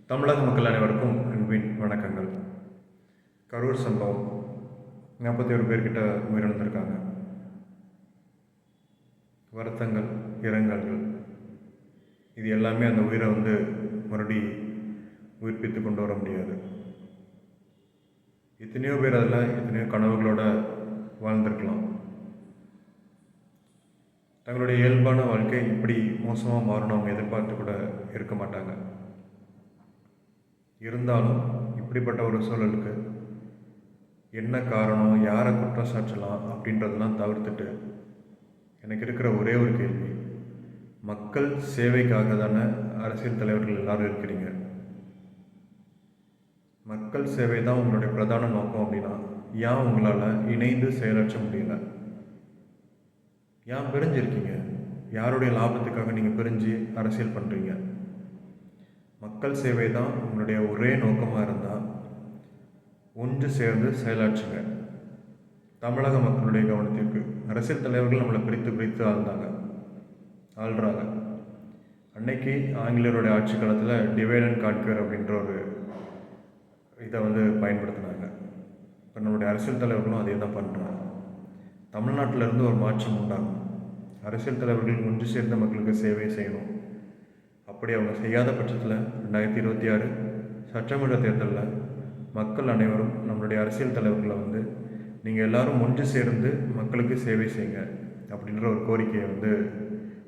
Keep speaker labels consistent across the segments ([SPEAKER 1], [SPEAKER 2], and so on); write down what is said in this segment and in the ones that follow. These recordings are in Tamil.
[SPEAKER 1] தமிழக மக்கள் அனைவருக்கும் அன்பின் வணக்கங்கள். கரூர் சம்பவம் 41 பேர்கிட்ட உயிரிழந்திருக்காங்க. வருத்தங்கள், இரங்கல்கள், இது எல்லாமே அந்த உயிரை மறுபடி உயிர்ப்பித்து கொண்டு வர முடியாது. எத்தனையோ பேர் அதில் எத்தனையோ கனவுகளோட வாழ்ந்திருக்கலாம். தங்களுடைய இயல்பான வாழ்க்கை இப்படி மோசமாக மாறணும் அவங்க எதிர்பார்த்து கூட இருக்க மாட்டாங்க. இருந்தாலும் இப்படிப்பட்ட ஒரு சூழலுக்கு என்ன காரணம், யாரை குற்றம் சாட்டலாம் அப்படின்றதெல்லாம் தவிர்த்துட்டு எனக்கு இருக்கிற ஒரே ஒரு கேள்வி, மக்கள் சேவைக்காக தானே அரசியல் தலைவர்கள் எல்லாரும் இருக்கிறீங்க. மக்கள் சேவை தான் உங்களுடைய பிரதான நோக்கம் அப்படின்னா ஏன் உங்களால் இணைந்து செயலாற்ற முடியல? ஏன் பிரிஞ்சிருக்கீங்க? யாருடைய லாபத்துக்காக நீங்கள் பிரிஞ்சு அரசியல் பண்ணுறீங்க? மக்கள் சேவை தான் உங்களுடைய ஒரே நோக்கமாக இருந்தால் ஒன்று சேர்ந்து செயலாற்றுங்க. தமிழக மக்களுடைய கவனத்திற்கு அரசியல் தலைவர்கள் நம்மளை பிரித்து ஆள்றாங்க. அன்னைக்கு ஆங்கிலேயருடைய ஆட்சி காலத்தில் டிவைட் அண்ட் கான்கர் அப்படின்ற ஒரு இதை பயன்படுத்தினாங்க. இப்போ நம்மளுடைய அரசியல் தலைவர்களும் அதே தான் பண்ணுறாங்க. தமிழ்நாட்டிலேருந்து ஒரு மாற்றம் உண்டாகும். அரசியல் தலைவர்கள் ஒன்று சேர்ந்த மக்களுக்கு சேவை செய்யணும். அப்படி அவங்க செய்யாத பட்சத்தில் 2026 சட்டமன்ற தேர்தலில் மக்கள் அனைவரும் நம்மளுடைய அரசியல் தலைவர்களை நீங்கள் எல்லாரும் ஒன்று சேர்ந்து மக்களுக்கு சேவை செய்யுங்க அப்படின்ற ஒரு கோரிக்கையை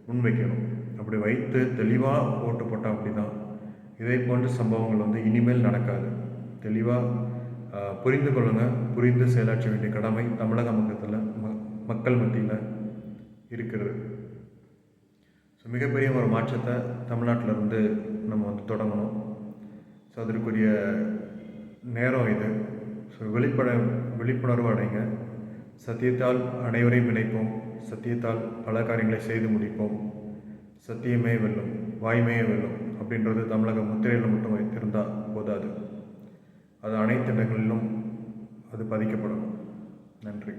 [SPEAKER 1] முன்வைக்கணும். அப்படி வைத்து தெளிவாக ஓட்டு போட்டால் அப்படி தான் இதே போன்ற சம்பவங்கள் இனிமேல் நடக்காது. தெளிவாக புரிந்து கொள்ளுங்கள். புரிந்து செயலாற்ற வேண்டிய கடமை தமிழக மக்கள் மத்தியில் இருக்கிறது. ஸோ மிகப்பெரிய ஒரு மாற்றத்தை தமிழ்நாட்டிலேருந்து நம்ம தொடங்கணும். ஸோ அதற்குரிய நேரம் இது. ஸோ விழிப்புணர்வு அடைங்க. சத்தியத்தால் அனைவரையும் இணைப்போம். சத்தியத்தால் பல காரியங்களை செய்து முடிப்போம். சத்தியமே வெல்லும், வாய்மையே வெல்லும் அப்படின்றது தமிழக முத்திரையில் மட்டும் வைத்திருந்தால் போதாது. அது அனைத்து இடங்களிலும் அது பதிக்கப்படும். நன்றி.